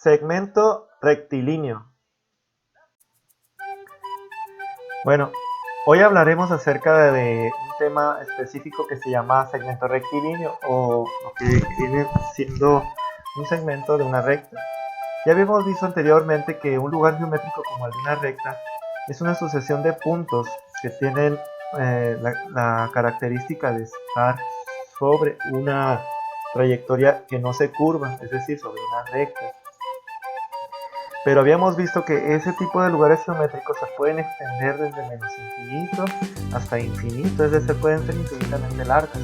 Segmento rectilíneo. Bueno, hoy hablaremos acerca de un tema específico que se llama segmento rectilíneo, o lo que viene siendo un segmento de una recta. Ya habíamos visto anteriormente que un lugar geométrico como el de una recta es una sucesión de puntos que tienen la característica de estar sobre una trayectoria que no se curva, es decir, sobre una recta. Pero habíamos visto que ese tipo de lugares geométricos se pueden extender desde menos infinito hasta infinito, es decir, pueden ser infinitamente largas.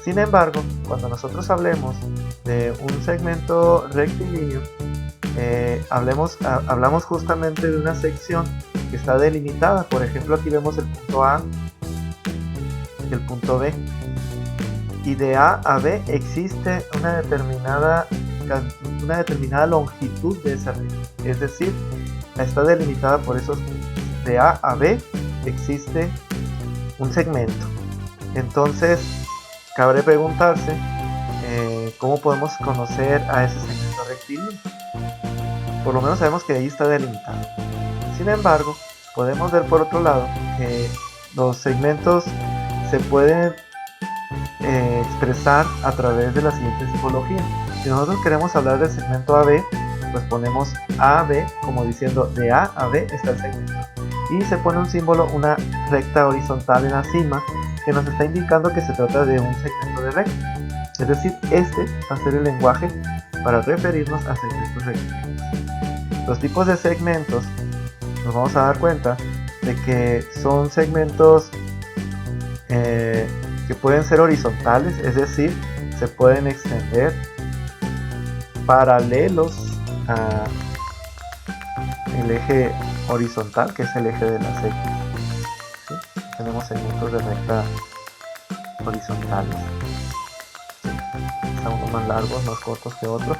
Sin embargo, cuando nosotros hablemos de un segmento rectilíneo, hablamos justamente de una sección que está delimitada. Por ejemplo, aquí vemos el punto A y el punto B, y de A a B existe una determinada longitud de esa recta, es decir, está delimitada por esos puntos. De A a B existe un segmento. Entonces, cabe preguntarse cómo podemos conocer a ese segmento rectilíneo. Por lo menos sabemos que ahí está delimitado. Sin embargo, podemos ver por otro lado que los segmentos se pueden expresar a través de la siguiente simbología. Si nosotros queremos hablar del segmento AB, pues ponemos AB como diciendo de A a B está el segmento, y se pone un símbolo, una recta horizontal en la cima, que nos está indicando que se trata de un segmento de recta. Es decir, este va a ser el lenguaje para referirnos a segmentos rectilíneos. Los tipos de segmentos, nos vamos a dar cuenta de que son segmentos que pueden ser horizontales, es decir, se pueden extender paralelos al eje horizontal, que es el eje de las X. ¿Sí? Tenemos segmentos de recta horizontales. ¿Sí? Están unos más largos, más cortos que otros.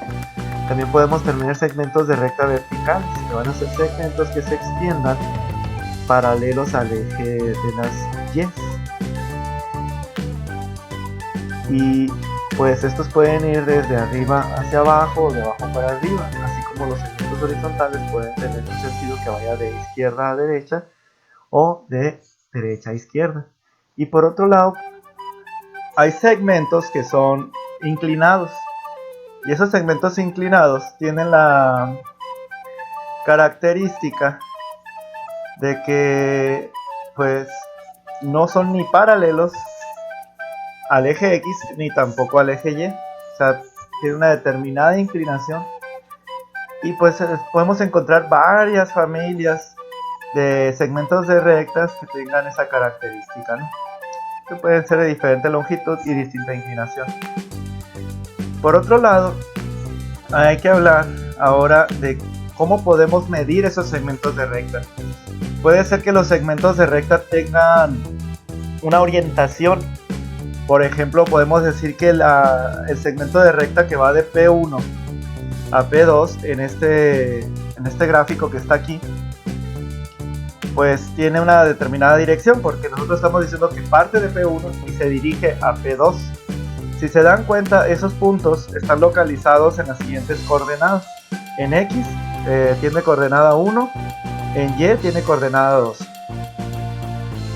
También podemos tener segmentos de recta vertical, que van a ser segmentos que se extiendan paralelos al eje de las Y. Y pues estos pueden ir desde arriba hacia abajo o de abajo para arriba, así como los segmentos horizontales pueden tener un sentido que vaya de izquierda a derecha o de derecha a izquierda. Y por otro lado, hay segmentos que son inclinados, y esos segmentos inclinados tienen la característica de que pues no son ni paralelos al eje X ni tampoco al eje Y, o sea, tiene una determinada inclinación. Y pues podemos encontrar varias familias de segmentos de rectas que tengan esa característica, ¿no? Que pueden ser de diferente longitud y distinta inclinación. Por otro lado, hay que hablar ahora de cómo podemos medir esos segmentos de recta. Puede ser que los segmentos de recta tengan una orientación. Por ejemplo, podemos decir que el segmento de recta que va de P1 a P2 en este gráfico que está aquí, pues tiene una determinada dirección, porque nosotros estamos diciendo que parte de P1 y se dirige a P2. Si se dan cuenta, esos puntos están localizados en las siguientes coordenadas. En X tiene coordenada 1, en Y tiene coordenada 2.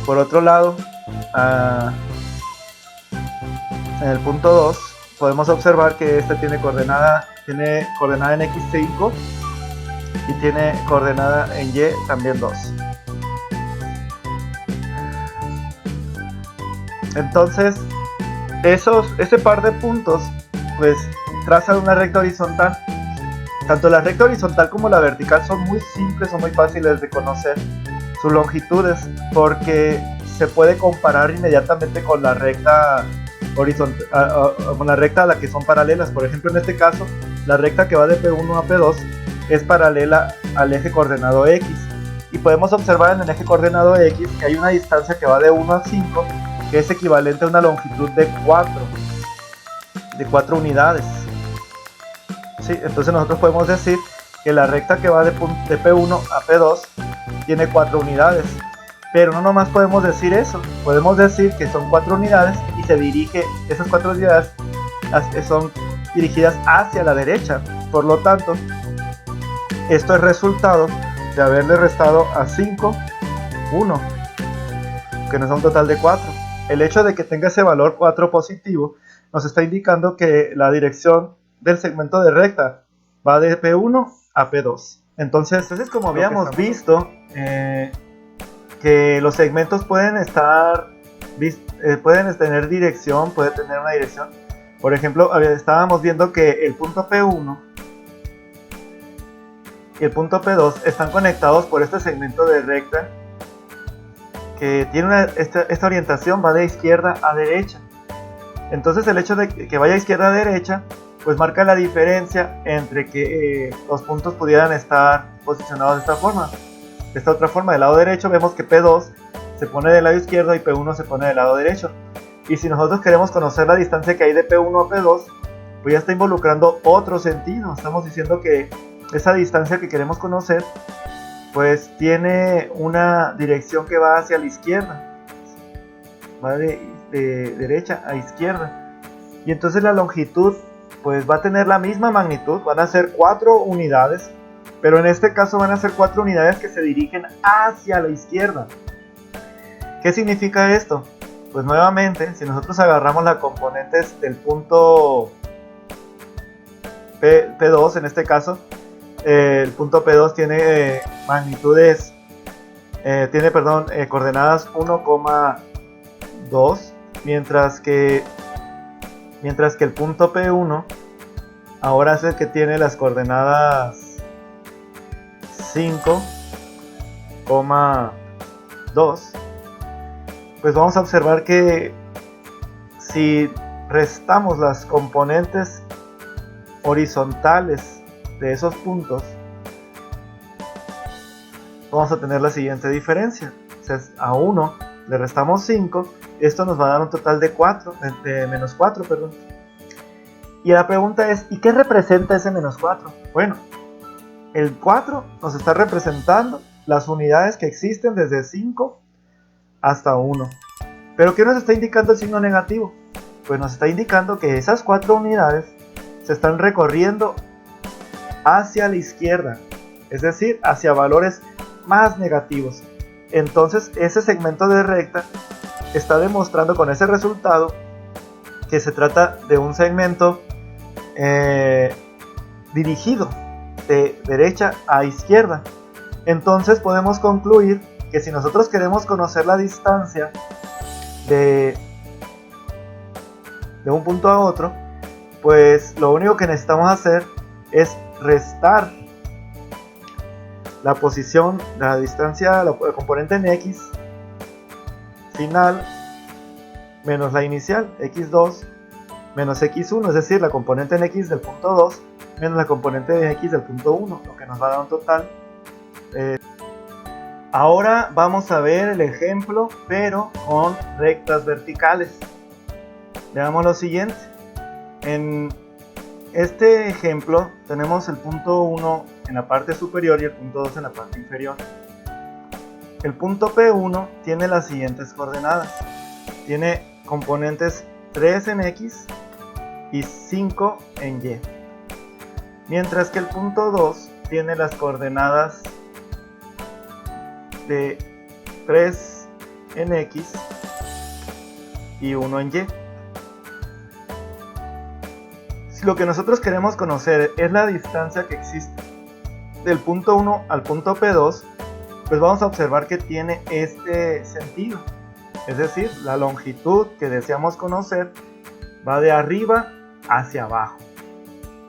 Por otro lado, en el punto 2 podemos observar que este tiene coordenada en X5 y tiene coordenada en Y también 2. Entonces, ese par de puntos pues trazan una recta horizontal. Tanto la recta horizontal como la vertical son muy simples, son muy fáciles de conocer sus longitudes, porque se puede comparar inmediatamente con la recta horizontal, con la recta a la que son paralelas. Por ejemplo, en este caso, la recta que va de P1 a P2 es paralela al eje coordenado X, y podemos observar en el eje coordenado X que hay una distancia que va de 1 a 5, que es equivalente a una longitud de 4 unidades. ¿Sí? Entonces nosotros podemos decir que la recta que va de P1 a P2 tiene 4 unidades. Pero no nomás podemos decir eso, podemos decir que son 4 unidades y esas 4 unidades son dirigidas hacia la derecha. Por lo tanto, esto es resultado de haberle restado a 5, 1, que nos da un total de 4. El hecho de que tenga ese valor 4 positivo nos está indicando que la dirección del segmento de recta va de P1 a P2. Entonces como habíamos visto, que los segmentos pueden tener dirección, puede tener una dirección. Por ejemplo, estábamos viendo que el punto P1 y el punto P2 están conectados por este segmento de recta que tiene esta orientación, va de izquierda a derecha. Entonces el hecho de que vaya de izquierda a derecha pues marca la diferencia entre que los puntos pudieran estar posicionados de esta forma. De esta otra forma, del lado derecho vemos que P2 se pone del lado izquierdo y P1 se pone del lado derecho. Y si nosotros queremos conocer la distancia que hay de P1 a P2, pues ya está involucrando otro sentido. Estamos diciendo que esa distancia que queremos conocer pues tiene una dirección que va hacia la izquierda, va de derecha a izquierda, y entonces la longitud pues va a tener la misma magnitud, van a ser 4 unidades, pero en este caso van a ser 4 unidades que se dirigen hacia la izquierda. ¿Qué significa esto? Pues nuevamente, si nosotros agarramos las componentes del punto P2 en este caso, el punto P2 tiene magnitudes, coordenadas 1,2, mientras que el punto P1 ahora es el que tiene las coordenadas 5,2. Pues vamos a observar que si restamos las componentes horizontales de esos puntos, vamos a tener la siguiente diferencia. O sea, a 1 le restamos 5, esto nos va a dar un total de menos 4, perdón. Y la pregunta es, ¿y qué representa ese menos 4? Bueno, el 4 nos está representando las unidades que existen desde 5 hasta 1. ¿Pero qué nos está indicando el signo negativo? Pues nos está indicando que esas 4 unidades se están recorriendo hacia la izquierda, es decir, hacia valores más negativos. Entonces ese segmento de recta está demostrando con ese resultado que se trata de un segmento dirigido de derecha a izquierda. Entonces podemos concluir que si nosotros queremos conocer la distancia de un punto a otro, pues lo único que necesitamos hacer es restar la posición, la distancia, la componente en X final menos la inicial, X2 menos X1, es decir, la componente en X del punto 2 menos la componente en X del punto 1, lo que nos va a dar un total. Ahora vamos a ver el ejemplo, pero con rectas verticales. Veamos lo siguiente. En este ejemplo tenemos el punto 1 en la parte superior y el punto 2 en la parte inferior. El punto P1 tiene las siguientes coordenadas. Tiene componentes 3 en X y 5 en Y. Mientras que el punto 2 tiene las coordenadas de 3 en X y 1 en Y. Si lo que nosotros queremos conocer es la distancia que existe del punto 1 al punto P2, pues vamos a observar que tiene este sentido. Es decir, la longitud que deseamos conocer va de arriba hacia abajo.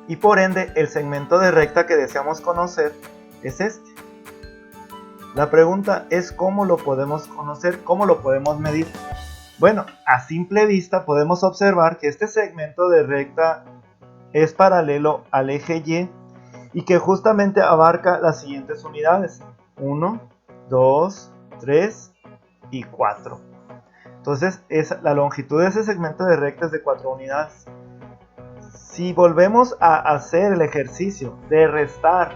Y por ende, el segmento de recta que deseamos conocer es este. La pregunta es cómo lo podemos conocer, cómo lo podemos medir. Bueno, a simple vista podemos observar que este segmento de recta es paralelo al eje Y que justamente abarca las siguientes unidades: 1, 2, 3 y 4. Entonces la longitud de ese segmento de recta es de 4 unidades. Si volvemos a hacer el ejercicio de restar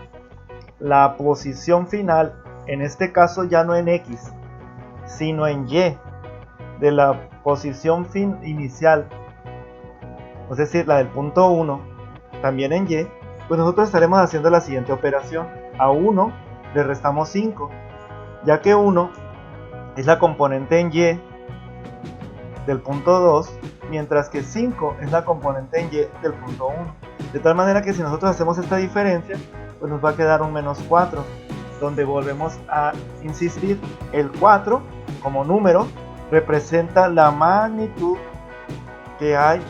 la posición final, en este caso ya no en X, sino en Y, de la posición inicial, es decir, la del punto 1, también en Y, pues nosotros estaremos haciendo la siguiente operación. a 1 le restamos 5, ya que 1 es la componente en y del punto 2, mientras que 5 es la componente en y del punto 1. De tal manera que si nosotros hacemos esta diferencia, pues nos va a quedar un menos 4, donde volvemos a insistir, el 4 como número representa la magnitud que hay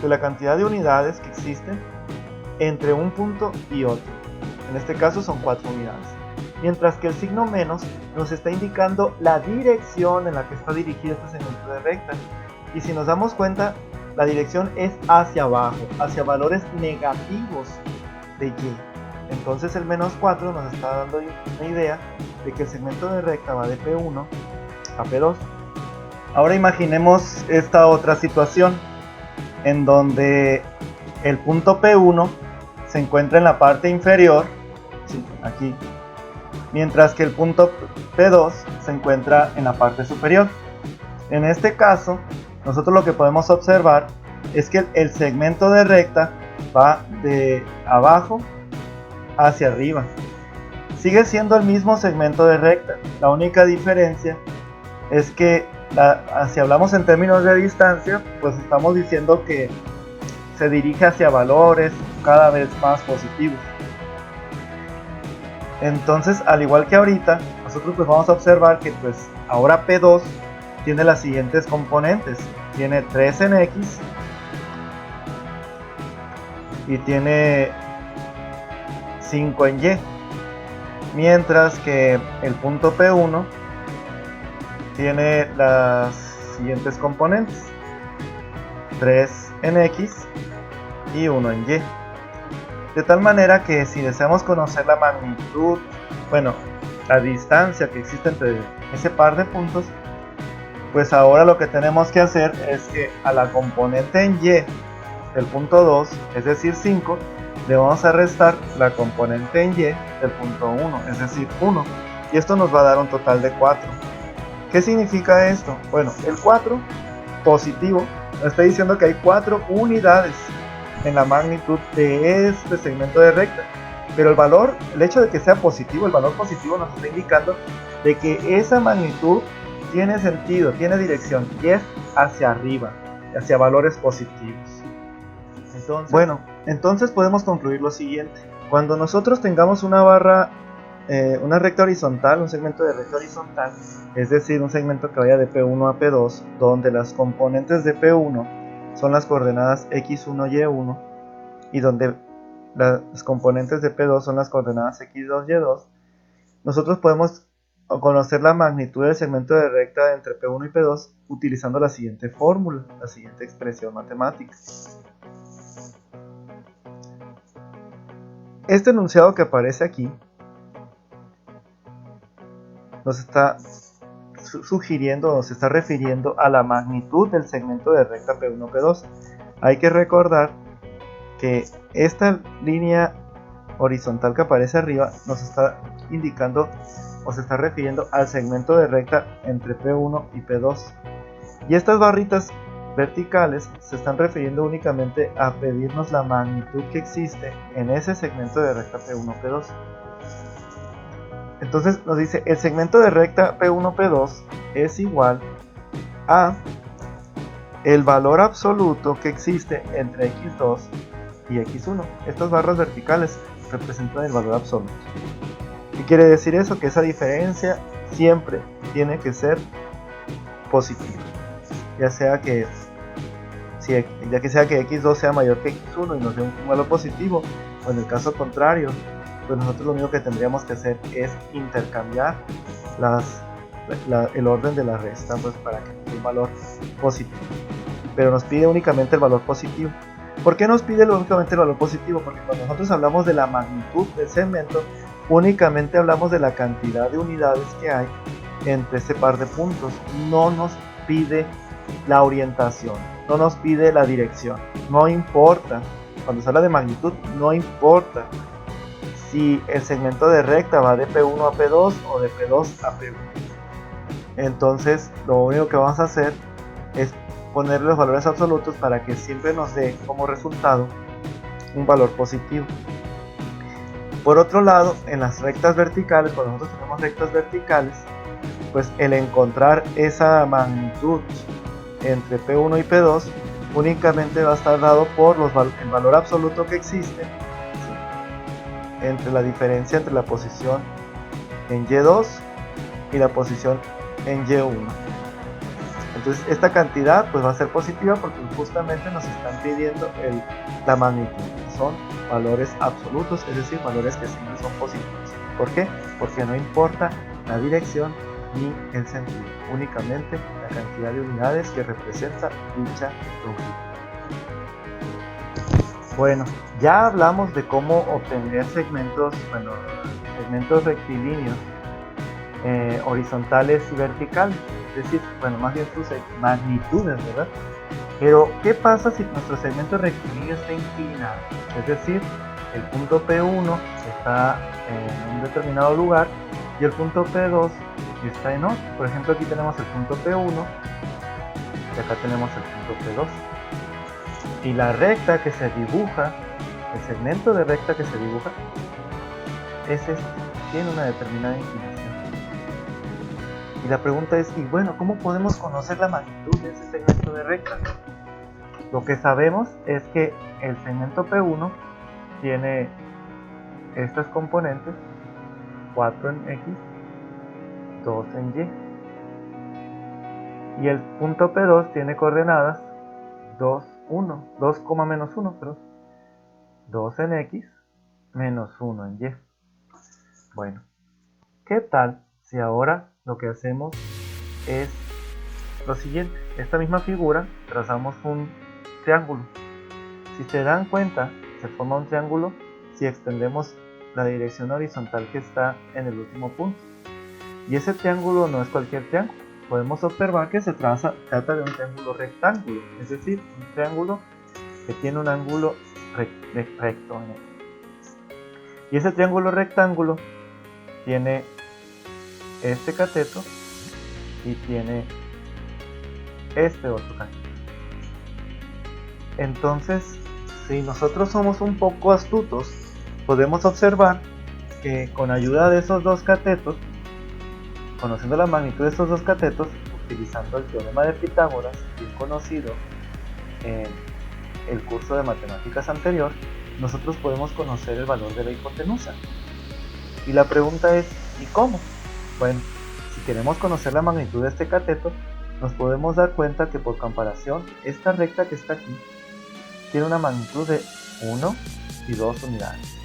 de la cantidad de unidades que existen entre un punto y otro. En este caso son 4 unidades. Mientras que el signo menos nos está indicando la dirección en la que está dirigido este segmento de recta. Y si nos damos cuenta, la dirección es hacia abajo, hacia valores negativos de y. Entonces el menos 4 nos está dando una idea de que el segmento de recta va de P1 a P2. Ahora imaginemos esta otra situación en donde el punto P1 se encuentra en la parte inferior, sí, aquí, mientras que el punto P2 se encuentra en la parte superior. En este caso, nosotros lo que podemos observar es que el segmento de recta va de abajo hacia arriba. Sigue siendo el mismo segmento de recta. La única diferencia es que si hablamos en términos de distancia, pues estamos diciendo que se dirige hacia valores cada vez más positivos. Entonces, al igual que ahorita, nosotros pues vamos a observar que pues ahora P2 tiene las siguientes componentes. Tiene 3 en X y tiene 5 en Y, mientras que el punto P1 tiene las siguientes componentes: 3 en X y 1 en Y. De tal manera que si deseamos conocer la magnitud, bueno, la distancia que existe entre ese par de puntos, pues ahora lo que tenemos que hacer es que a la componente en Y del punto 2, es decir 5, le vamos a restar la componente en Y del punto 1, es decir 1, y esto nos va a dar un total de 4. ¿Qué significa esto? Bueno, el 4 positivo nos está diciendo que hay 4 unidades en la magnitud de este segmento de recta, pero el hecho de que sea positivo, el valor positivo nos está indicando de que esa magnitud tiene sentido, tiene dirección y es hacia arriba, hacia valores positivos. Entonces podemos concluir lo siguiente: cuando nosotros tengamos una barra, una recta horizontal, un segmento de recta horizontal, es decir, un segmento que vaya de P1 a P2, donde las componentes de P1 son las coordenadas x1, y1, y donde las componentes de P2 son las coordenadas x2, y2, nosotros podemos conocer la magnitud del segmento de recta entre P1 y P2 utilizando la siguiente fórmula, la siguiente expresión matemática. Este enunciado que aparece aquí nos está sugiriendo, nos está refiriendo a la magnitud del segmento de recta P1-P2. Hay que recordar que esta línea horizontal que aparece arriba nos está indicando o se está refiriendo al segmento de recta entre P1 y P2, y estas barritas verticales se están refiriendo únicamente a pedirnos la magnitud que existe en ese segmento de recta P1-P2. Entonces nos dice el segmento de recta P1-P2 es igual a el valor absoluto que existe entre x2 y x1. Estas barras verticales representan el valor absoluto. ¿Qué quiere decir eso? Que esa diferencia siempre tiene que ser positiva, ya que sea que x2 sea mayor que x1 y nos dé un valor positivo, o en el caso contrario, pues nosotros lo único que tendríamos que hacer es intercambiar el orden de la resta, pues, para que nos dé un valor positivo. Pero nos pide únicamente el valor positivo. ¿Por qué nos pide únicamente el valor positivo? Porque cuando nosotros hablamos de la magnitud del segmento, únicamente hablamos de la cantidad de unidades que hay entre ese par de puntos. No nos pide la orientación, no nos pide la dirección. No importa, cuando se habla de magnitud, no importa si el segmento de recta va de P1 a P2 o de P2 a P1. Entonces lo único que vamos a hacer es poner los valores absolutos para que siempre nos dé como resultado un valor positivo. Por otro lado, en las rectas verticales, cuando nosotros tenemos rectas verticales, pues el encontrar esa magnitud entre P1 y P2 únicamente va a estar dado por el valor absoluto que existe, ¿sí?, entre la diferencia entre la posición en Y2 y la posición en Y1. Entonces esta cantidad pues va a ser positiva porque justamente nos están pidiendo la magnitud. Son valores absolutos, es decir, valores que siempre son positivos. ¿Por qué? Porque no importa la dirección ni el sentido, únicamente la cantidad de unidades que representa dicha longitud. Bueno, ya hablamos de cómo obtener segmentos rectilíneos, horizontales y verticales, es decir, más bien sus magnitudes, ¿verdad? Pero, ¿qué pasa si nuestro segmento rectilíneo está inclinado? Es decir, el punto P1 está en un determinado lugar y el punto P2 está en otro. Por ejemplo, aquí tenemos el punto P1 y acá tenemos el punto P2. Y la recta que se dibuja, el segmento de recta que se dibuja, es este, tiene una determinada inclinación. Y la pregunta es, y bueno, ¿cómo podemos conocer la magnitud de ese segmento de recta? Lo que sabemos es que el segmento P1 tiene estas componentes, 4 en X, 2 en Y. Y el punto P2 tiene coordenadas 2 menos 1, perdón. 2 en X, menos 1 en Y. Bueno, ¿qué tal si ahora lo que hacemos es lo siguiente? Esta misma figura trazamos un triángulo. Si se dan cuenta, se forma un triángulo si extendemos la dirección horizontal que está en el último punto. Y ese triángulo no es cualquier triángulo. Podemos observar que se trata de un triángulo rectángulo, es decir, un triángulo que tiene un ángulo recto en él. Y ese triángulo rectángulo tiene este cateto y tiene este otro cateto. Entonces, si nosotros somos un poco astutos, podemos observar que con ayuda de esos dos catetos, conociendo la magnitud de estos dos catetos, utilizando el teorema de Pitágoras, bien conocido en el curso de matemáticas anterior, nosotros podemos conocer el valor de la hipotenusa. Y la pregunta es, ¿y cómo? Bueno, si queremos conocer la magnitud de este cateto, nos podemos dar cuenta que por comparación, esta recta que está aquí tiene una magnitud de 1 y 2 unidades.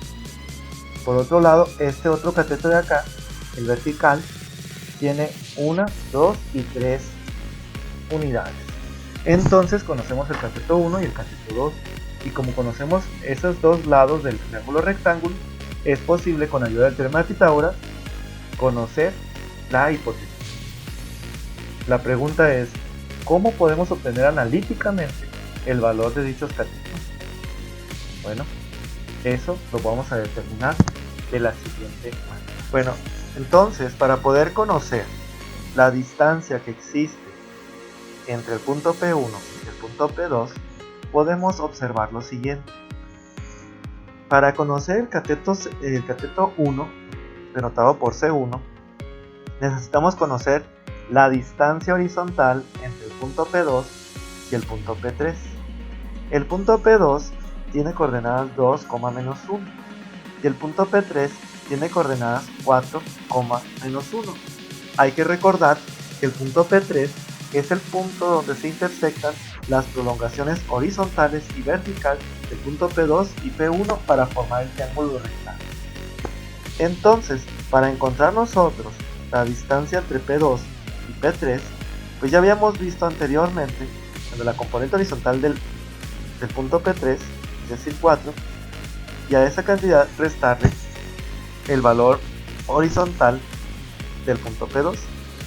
Por otro lado, este otro cateto de acá, el vertical, tiene 1, 2 y 3 unidades. Entonces conocemos el cateto 1 y el cateto 2. Y como conocemos esos dos lados del triángulo rectángulo, es posible con ayuda del teorema de Pitágoras conocer la hipotenusa. La pregunta es, ¿cómo podemos obtener analíticamente el valor de dichos catetos? Bueno, eso lo vamos a determinar de la siguiente manera. Bueno, entonces para poder conocer la distancia que existe entre el punto P1 y el punto P2, podemos observar lo siguiente. Para conocer el cateto 1, denotado por C1, necesitamos conocer la distancia horizontal entre el punto P2 y el punto P3. El punto P2 tiene coordenadas 2, menos 1 y el punto P3 tiene coordenadas 4, menos 1. Hay que recordar que el punto P3 es el punto donde se intersectan las prolongaciones horizontales y verticales del punto P2 y P1 para formar el triángulo rectángulo. Entonces, para encontrar nosotros la distancia entre P2 y P3, pues ya habíamos visto anteriormente, cuando la componente horizontal del punto P3, es decir 4, y a esa cantidad restarle el valor horizontal del punto P2,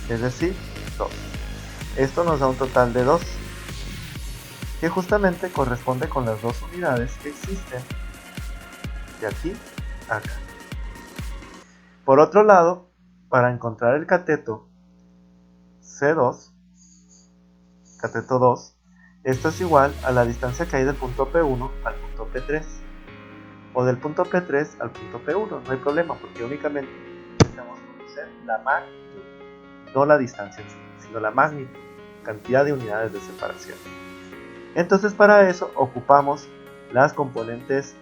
es decir 2. Esto nos da un total de 2, que justamente corresponde con las dos unidades que existen de aquí a acá. Por otro lado, para encontrar el cateto C2, cateto 2, esto es igual a la distancia que hay del punto P1 al punto P3. o del punto P3 al punto P1, no hay problema, porque únicamente necesitamos conocer la magnitud, no la distancia en sí, sino la magnitud, cantidad de unidades de separación. Entonces para eso ocupamos las componentes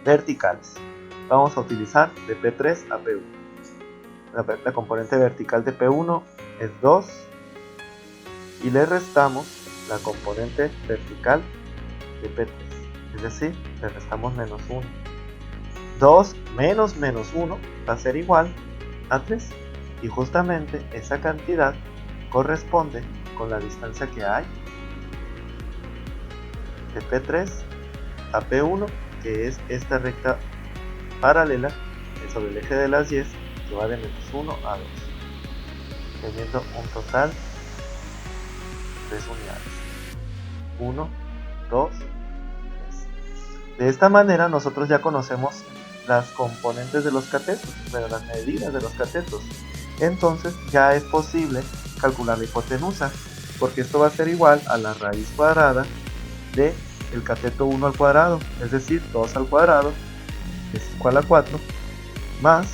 verticales. Vamos a utilizar de P3 a P1. La componente vertical de P1 es 2 y le restamos la componente vertical de P3, es decir, le restamos menos 1. 2 menos menos 1 va a ser igual a 3 y justamente esa cantidad corresponde con la distancia que hay de P3 a P1, que es esta recta paralela sobre el eje de las 10 que va de menos 1 a 2, teniendo un total de 3 unidades. 1, 2, 3. De esta manera nosotros ya conocemos las componentes de los catetos, bueno, las medidas de los catetos. Entonces ya es posible calcular la hipotenusa, porque esto va a ser igual a la raíz cuadrada de el cateto 1 al cuadrado, es decir, 2 al cuadrado es igual a 4, más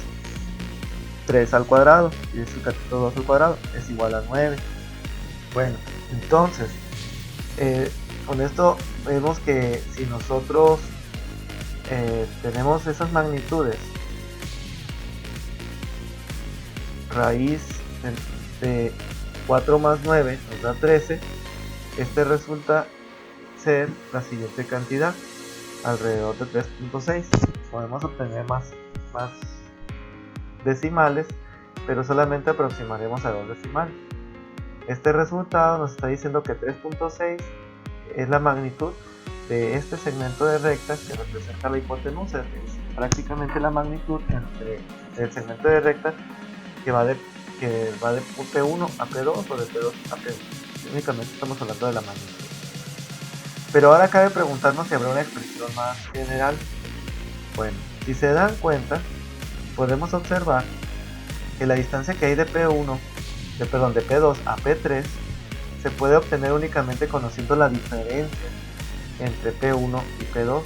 3 al cuadrado, y es el cateto 2 al cuadrado, es igual a 9. Bueno, entonces, con esto vemos que si nosotros tenemos esas magnitudes, raíz de 4 más 9 nos da 13, este resulta ser la siguiente cantidad, alrededor de 3.6. Podemos obtener más decimales, pero solamente aproximaremos a 2 decimales. Este resultado nos está diciendo que 3.6 es la magnitud de este segmento de recta que representa la hipotenusa, es prácticamente la magnitud entre el segmento de recta que va de P1 a P2 o de P2 a P1. Únicamente estamos hablando de la magnitud. Pero ahora cabe preguntarnos si habrá una expresión más general. Bueno, si se dan cuenta, podemos observar que la distancia que hay de P2 a P3 se puede obtener únicamente conociendo la diferencia entre P1 y P2.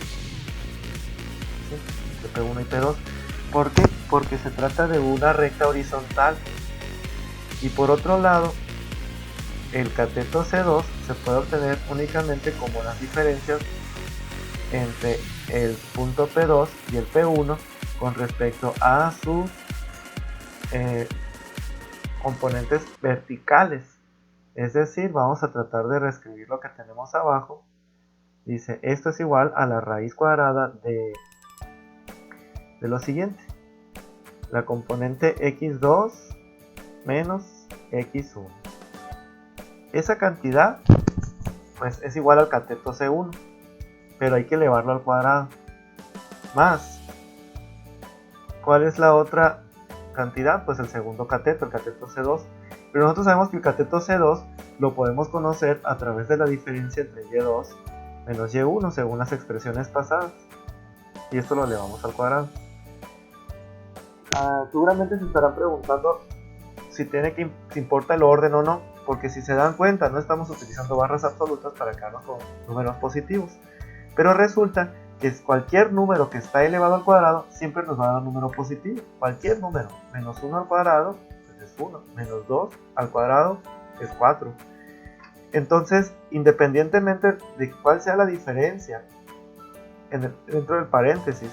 ¿Sí? Entre P1 y P2. ¿Por qué? Porque se trata de una recta horizontal. Y por otro lado, el cateto C2 se puede obtener únicamente como las diferencias entre el punto P2 y el P1 con respecto a sus componentes verticales. Es decir, vamos a tratar de reescribir lo que tenemos abajo. Dice, esto es igual a la raíz cuadrada de lo siguiente. La componente x2 menos x1. Esa cantidad pues es igual al cateto C1, pero hay que elevarlo al cuadrado. Más, ¿cuál es la otra cantidad? Pues el segundo cateto, el cateto C2. Pero nosotros sabemos que el cateto C2 lo podemos conocer a través de la diferencia entre Y2 menos Y1 según las expresiones pasadas. Y esto lo elevamos al cuadrado. Seguramente se estarán preguntando si importa el orden o no, porque si se dan cuenta no estamos utilizando barras absolutas para quedarnos con números positivos, pero resulta que cualquier número que está elevado al cuadrado siempre nos va a dar un número positivo. Cualquier número, menos 1 al cuadrado pues es 1, menos 2 al cuadrado es 4. Entonces, independientemente de cuál sea la diferencia dentro del paréntesis,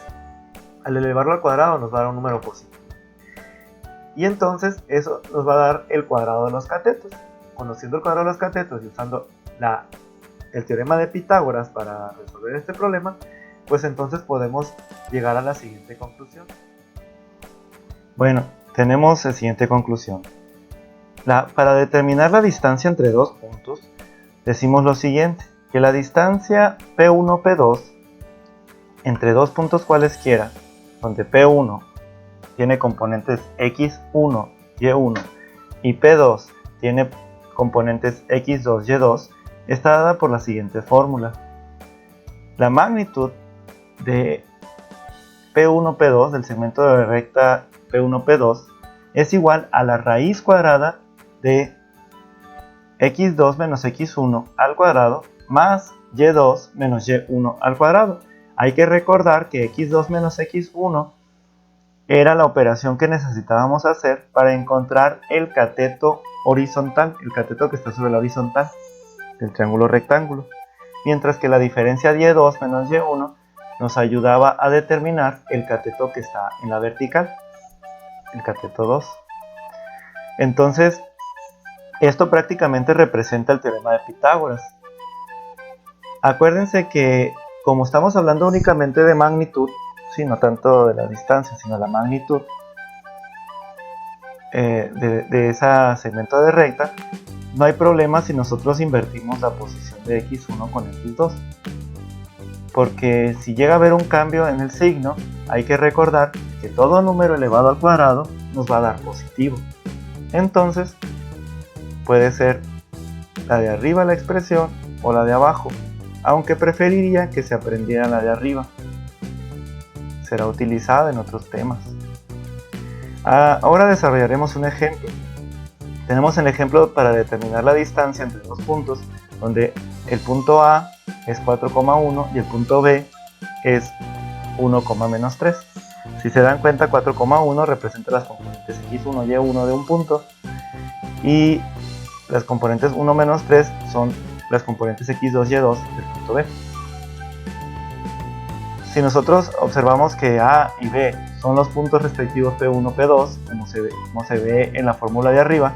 al elevarlo al cuadrado nos va a dar un número positivo. Y entonces eso nos va a dar el cuadrado de los catetos. Conociendo el cuadrado de los catetos y usando el teorema de Pitágoras para resolver este problema, pues entonces podemos llegar a la siguiente conclusión. Bueno, tenemos la siguiente conclusión. Para determinar la distancia entre dos puntos, decimos lo siguiente, que la distancia P1-P2 entre dos puntos cualesquiera, donde P1 tiene componentes x1, y1 y P2 tiene componentes x2, y2, está dada por la siguiente fórmula. La magnitud de P1, P2, del segmento de recta P1, P2, es igual a la raíz cuadrada de x2 menos x1 al cuadrado más y2 menos y1 al cuadrado. Hay que recordar que x2 menos x1 era la operación que necesitábamos hacer para encontrar el cateto horizontal, el cateto que está sobre la horizontal del triángulo rectángulo, mientras que la diferencia y2 menos y1 nos ayudaba a determinar el cateto que está en la vertical, el cateto 2. Entonces, esto prácticamente representa el teorema de Pitágoras. Acuérdense que como estamos hablando únicamente de magnitud, sí, no tanto de la distancia, sino la magnitud de ese segmento de recta, no hay problema si nosotros invertimos la posición de x1 con x2. Porque si llega a haber un cambio en el signo, hay que recordar que todo número elevado al cuadrado nos va a dar positivo. Entonces, puede ser la de arriba la expresión o la de abajo, aunque preferiría que se aprendiera la de arriba. Será utilizada en otros temas. Ahora desarrollaremos un ejemplo. Tenemos el ejemplo para determinar la distancia entre dos puntos, donde el punto A es 4,1 y el punto B es 1,-3. Si se dan cuenta, 4,1 representa las componentes x1 y y1 de un punto, y las componentes 1-3 son las componentes x2 y y2 del punto B. Si nosotros observamos que A y B son los puntos respectivos P1, P2, como se ve en la fórmula de arriba,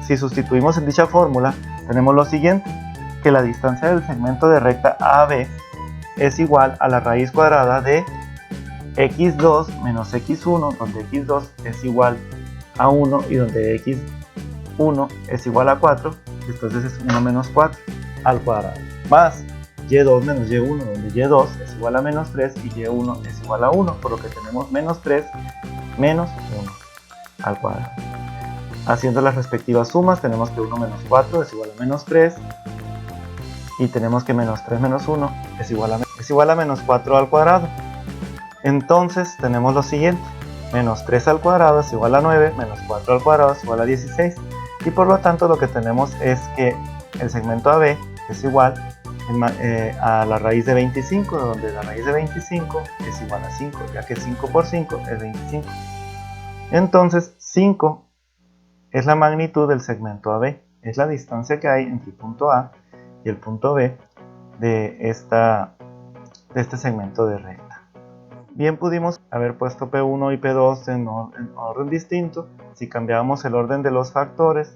si sustituimos en dicha fórmula, tenemos lo siguiente, que la distancia del segmento de recta AB es igual a la raíz cuadrada de x2 menos x1, donde x2 es igual a 1 y donde x1 es igual a 4, entonces es 1 menos 4 al cuadrado, más y2 menos y1, donde y2 es igual a menos 3 y y1 es igual a 1, por lo que tenemos menos 3 menos 1 al cuadrado. Haciendo las respectivas sumas, tenemos que 1 menos 4 es igual a menos 3, y tenemos que menos 3 menos 1 es igual a menos 4 al cuadrado. Entonces tenemos lo siguiente, menos 3 al cuadrado es igual a 9, menos 4 al cuadrado es igual a 16, y por lo tanto lo que tenemos es que el segmento AB es igual a la raíz de 25, donde la raíz de 25 es igual a 5, ya que 5 por 5 es 25. Entonces 5 es la magnitud del segmento AB, es la distancia que hay entre el punto A y el punto B de este segmento de recta. Bien, pudimos haber puesto P1 y P2 en orden distinto. Si cambiábamos el orden de los factores,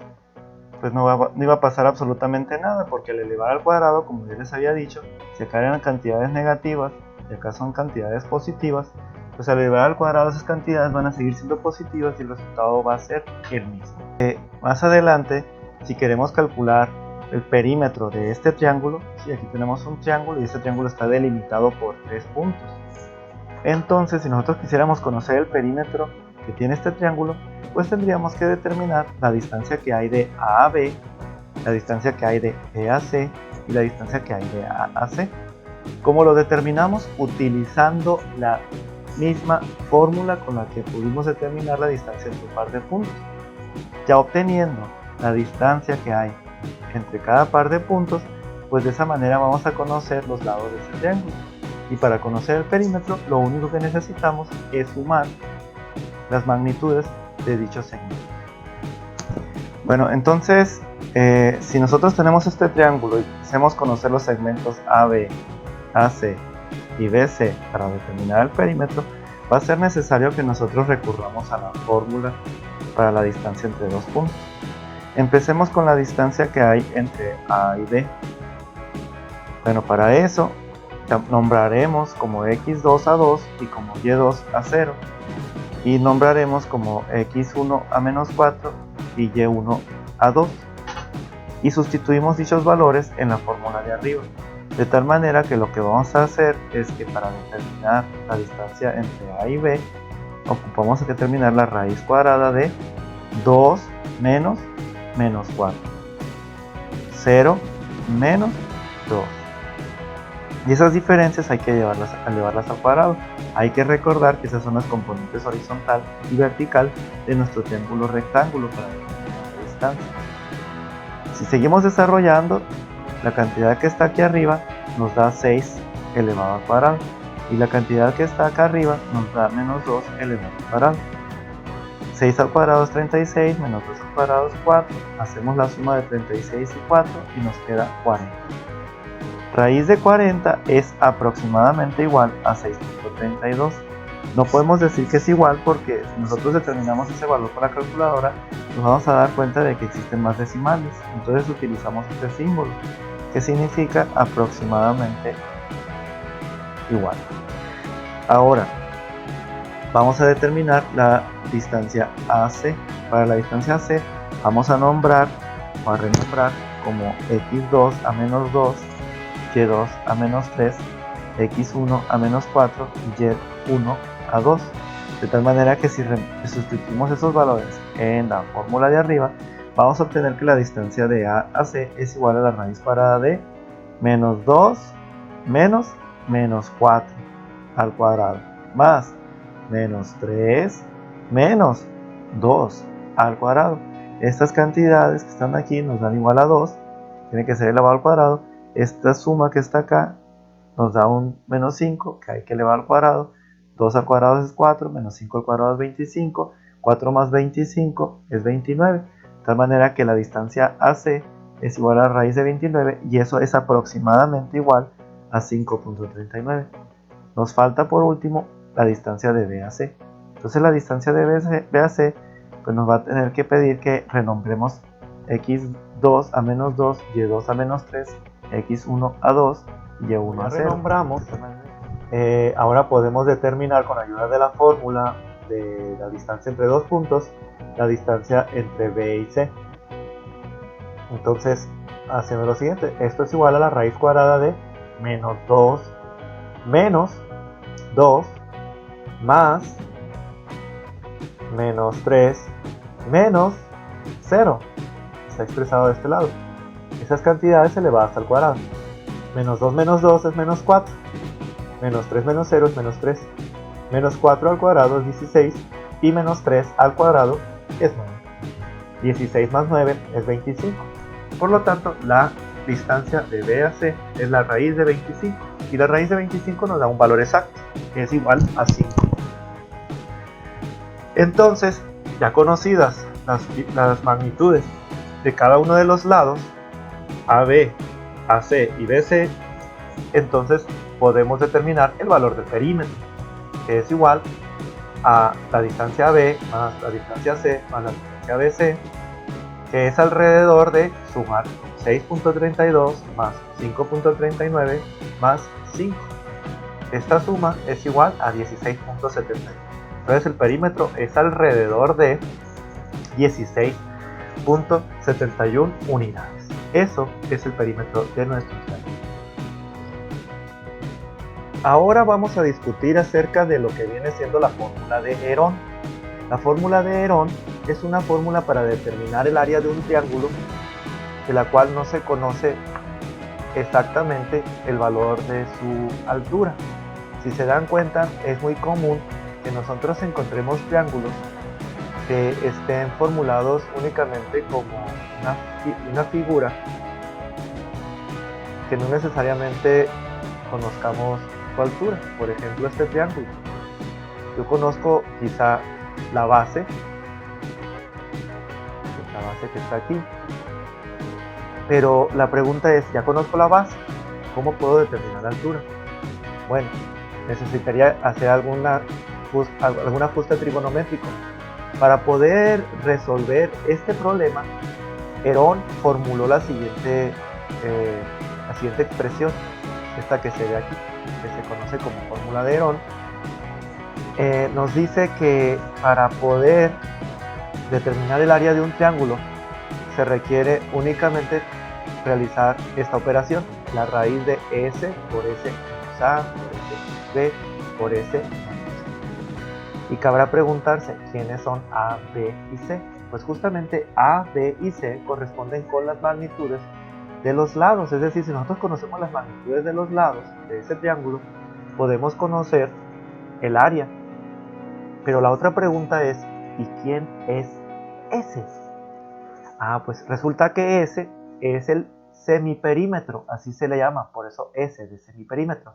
pues no iba a pasar absolutamente nada, porque al elevar al cuadrado, como ya les había dicho, si acá eran cantidades negativas y acá son cantidades positivas, pues al elevar al cuadrado esas cantidades van a seguir siendo positivas y el resultado va a ser el mismo. Más adelante, si queremos calcular el perímetro de este triángulo, sí, aquí tenemos un triángulo y este triángulo está delimitado por 3 puntos. Entonces, si nosotros quisiéramos conocer el perímetro que tiene este triángulo, pues tendríamos que determinar la distancia que hay de A a B, la distancia que hay de B a C y la distancia que hay de A a C. ¿Cómo lo determinamos? Utilizando la misma fórmula con la que pudimos determinar la distancia entre un par de puntos. Ya obteniendo la distancia que hay entre cada par de puntos, pues de esa manera vamos a conocer los lados de este triángulo. Y para conocer el perímetro, lo único que necesitamos es sumar las magnitudes de dicho segmento. Bueno, entonces, si nosotros tenemos este triángulo y queremos conocer los segmentos AB, AC y BC para determinar el perímetro, va a ser necesario que nosotros recurramos a la fórmula para la distancia entre dos puntos. Empecemos con la distancia que hay entre A y B. Bueno, para eso nombraremos como x2 a 2 y como y2 a 0, y nombraremos como x1 a menos 4 y y1 a 2, y sustituimos dichos valores en la fórmula de arriba, de tal manera que lo que vamos a hacer es que para determinar la distancia entre A y B, ocupamos que determinar la raíz cuadrada de 2 menos 4, 0 menos 2. Y esas diferencias hay que llevarlas al cuadrado. Hay que recordar que esas son las componentes horizontal y vertical de nuestro triángulo rectángulo para determinar la distancia. Si seguimos desarrollando, la cantidad que está aquí arriba nos da 6 elevado al cuadrado. Y la cantidad que está acá arriba nos da menos 2 elevado al cuadrado. 6 al cuadrado es 36, menos 2 al cuadrado es 4. Hacemos la suma de 36 y 4 y nos queda 40. Raíz de 40 es aproximadamente igual a 6.32. No podemos decir que es igual porque si nosotros determinamos ese valor con la calculadora, nos vamos a dar cuenta de que existen más decimales. Entonces utilizamos este símbolo, que significa aproximadamente igual. Ahora, vamos a determinar la distancia AC. Para la distancia AC, vamos a nombrar o a renombrar como x2 a menos 2, y2 a menos 3, x1 a menos 4 y y1 a 2. De tal manera que si sustituimos esos valores en la fórmula de arriba, vamos a obtener que la distancia de A a C es igual a la raíz cuadrada de menos 2 menos 4 al cuadrado más menos 3 menos 2 al cuadrado. Estas cantidades que están aquí nos dan igual a 2, tiene que ser elevado al cuadrado. Esta suma que está acá nos da un menos 5 que hay que elevar al cuadrado. 2 al cuadrado es 4, menos 5 al cuadrado es 25, 4 más 25 es 29, de tal manera que la distancia AC es igual a la raíz de 29 y eso es aproximadamente igual a 5.39. Nos falta por último la distancia de BAC. Entonces la distancia de BAC pues nos va a tener que pedir que renombremos x2 a menos 2, y2 a menos 3, x1 a 2 y y1 a 0. Renombramos. Ahora podemos determinar con ayuda de la fórmula de la distancia entre dos puntos, la distancia entre B y C. Entonces, haciendo lo siguiente, esto es igual a la raíz cuadrada de menos 2 menos 2 más menos 3 menos 0. Está expresado de este lado. Esas cantidades elevadas al cuadrado. Menos 2 es menos 4. Menos 3 menos 0 es menos 3. Menos 4 al cuadrado es 16. Y menos 3 al cuadrado es 9. 16 más 9 es 25. Por lo tanto, la distancia de B a C es la raíz de 25. Y la raíz de 25 nos da un valor exacto, que es igual a 5. Entonces, ya conocidas las magnitudes de cada uno de los lados, AB, AC y BC, entonces podemos determinar el valor del perímetro, que es igual a la distancia AB más la distancia C más la distancia BC, que es alrededor de sumar 6.32 más 5.39 más 5. Esta suma es igual a 16.71. Entonces el perímetro es alrededor de 16.71 unidades. Eso es el perímetro de nuestro triángulo. Ahora vamos a discutir acerca de lo que viene siendo la fórmula de Herón. La fórmula de Herón es una fórmula para determinar el área de un triángulo, de la cual no se conoce exactamente el valor de su altura. Si se dan cuenta, es muy común que nosotros encontremos triángulos que estén formulados únicamente como una figura, que no necesariamente conozcamos su altura. Por ejemplo, este triángulo, yo conozco quizá la base que está aquí, pero la pregunta es, ya conozco la base, ¿cómo puedo determinar la altura? Bueno, necesitaría hacer algún ajuste trigonométrico. Para poder resolver este problema, Herón formuló la siguiente expresión, esta que se ve aquí, que se conoce como fórmula de Herón. Nos dice que para poder determinar el área de un triángulo se requiere únicamente realizar esta operación, la raíz de S por S menos A, por S menos B, por S menos C. Y cabrá preguntarse, ¿quiénes son A, B y C? Pues justamente A, B y C corresponden con las magnitudes de los lados. Es decir, si nosotros conocemos las magnitudes de los lados de ese triángulo, podemos conocer el área. Pero la otra pregunta es, ¿y quién es S? Pues resulta que S es el semiperímetro, así se le llama, por eso S de semiperímetro.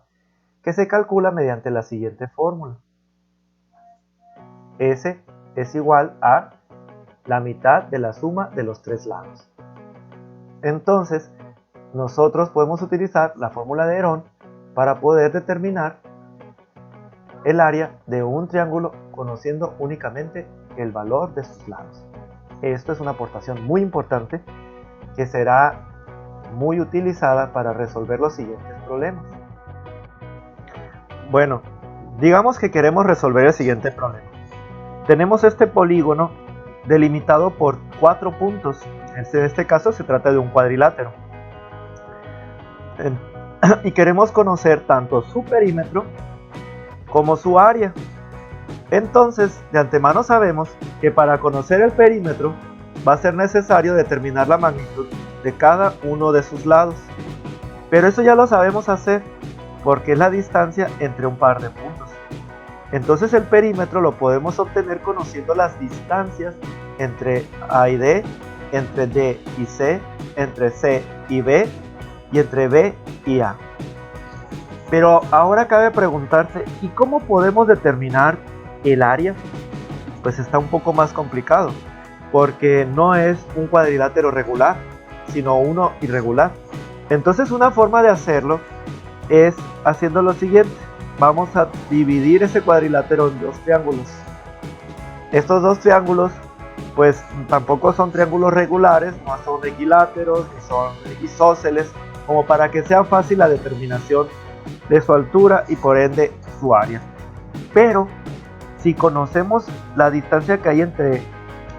que se calcula mediante la siguiente fórmula. S es igual a la mitad de la suma de los tres lados. Entonces, nosotros podemos utilizar la fórmula de Herón para poder determinar el área de un triángulo conociendo únicamente el valor de sus lados. Esto es una aportación muy importante que será muy utilizada para resolver los siguientes problemas. Bueno, digamos que queremos resolver el siguiente problema. Tenemos este polígono delimitado por 4 puntos. En este caso se trata de un cuadrilátero. Y queremos conocer tanto su perímetro como su área. Entonces, de antemano sabemos que para conocer el perímetro va a ser necesario determinar la magnitud de cada uno de sus lados. Pero eso ya lo sabemos hacer porque es la distancia entre un par de puntos. Entonces el perímetro lo podemos obtener conociendo las distancias entre A y D, entre D y C, entre C y B y entre B y A. Pero ahora cabe preguntarse, ¿y cómo podemos determinar el área? Pues está un poco más complicado, porque no es un cuadrilátero regular, sino uno irregular. Entonces una forma de hacerlo es haciendo lo siguiente. Vamos a dividir ese cuadrilátero en dos triángulos. Estos dos triángulos pues tampoco son triángulos regulares, no son equiláteros ni son isósceles, como para que sea fácil la determinación de su altura y por ende su área. Pero si conocemos la distancia que hay entre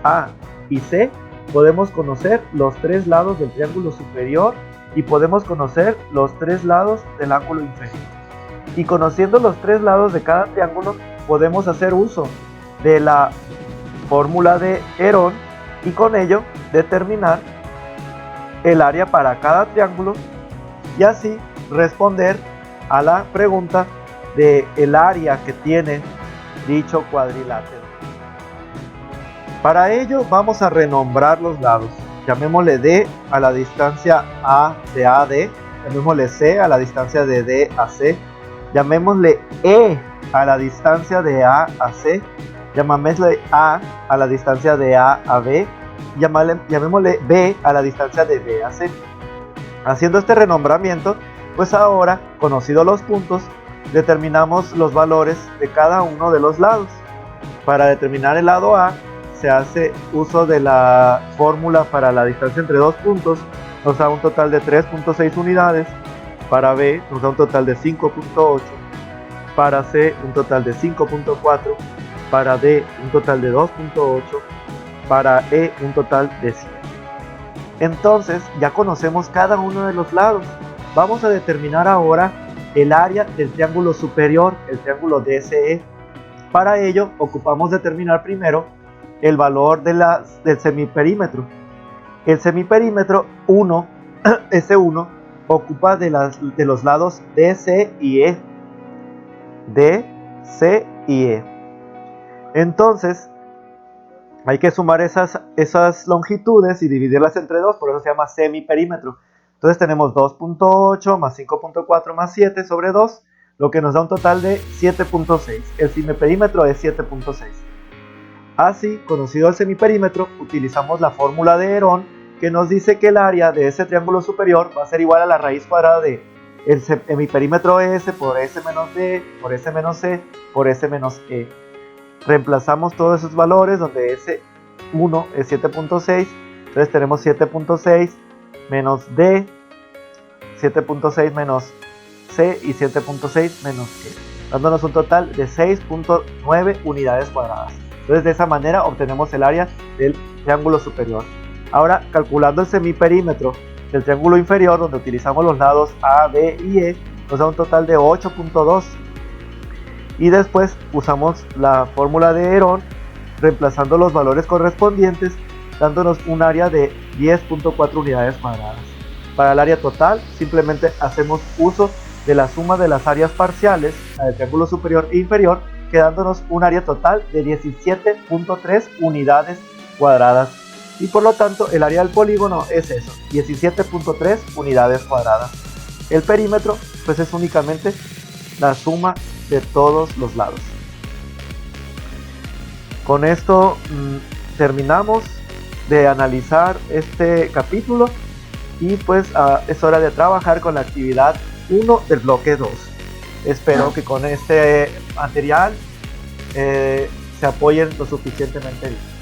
A y C, podemos conocer los tres lados del triángulo superior y podemos conocer los tres lados del ángulo inferior. Y conociendo los tres lados de cada triángulo, podemos hacer uso de la fórmula de Herón y con ello determinar el área para cada triángulo y así responder a la pregunta de el área que tiene dicho cuadrilátero. Para ello vamos a renombrar los lados. Llamémosle D a la distancia A de AD, llamémosle C a la distancia de D a C, llamémosle E a la distancia de A a C, llamémosle A a la distancia de A a B, llamémosle B a la distancia de B a C. Haciendo este renombramiento, pues ahora, conocidos los puntos, determinamos los valores de cada uno de los lados. Para determinar el lado A, se hace uso de la fórmula para la distancia entre dos puntos, nos da un total de 3.6 unidades, para B nos da un total de 5.8, para C un total de 5.4, para D un total de 2.8, para E un total de 7. Entonces ya conocemos cada uno de los lados. Vamos a determinar ahora el área del triángulo superior, el triángulo DCE. Para ello ocupamos determinar primero el valor del semiperímetro. El semiperímetro 1, S1, ocupa de los lados DC y E. D, C y E. Entonces, hay que sumar esas longitudes y dividirlas entre 2, por eso se llama semiperímetro. Entonces tenemos 2.8 más 5.4 más 7 sobre 2, lo que nos da un total de 7.6. El semiperímetro es 7.6. Así, conocido el semiperímetro, utilizamos la fórmula de Herón que nos dice que el área de ese triángulo superior va a ser igual a la raíz cuadrada de el semiperímetro S por S menos D, por S menos C, por S menos E. Reemplazamos todos esos valores donde S1 es 7.6, entonces tenemos 7.6 menos D, 7.6 menos C y 7.6 menos E, dándonos un total de 6.9 unidades cuadradas. Entonces de esa manera obtenemos el área del triángulo superior. Ahora calculando el semiperímetro del triángulo inferior, donde utilizamos los lados A, B y E, nos da un total de 8.2. Y después usamos la fórmula de Herón, reemplazando los valores correspondientes, dándonos un área de 10.4 unidades cuadradas. Para el área total, simplemente hacemos uso de la suma de las áreas parciales, la del triángulo superior e inferior, quedándonos un área total de 17.3 unidades cuadradas. Y por lo tanto, el área del polígono es eso, 17.3 unidades cuadradas. El perímetro, pues es únicamente la suma de todos los lados. Con esto terminamos de analizar este capítulo y pues es hora de trabajar con la actividad 1 del bloque 2. Espero que con este material se apoyen lo suficientemente bien.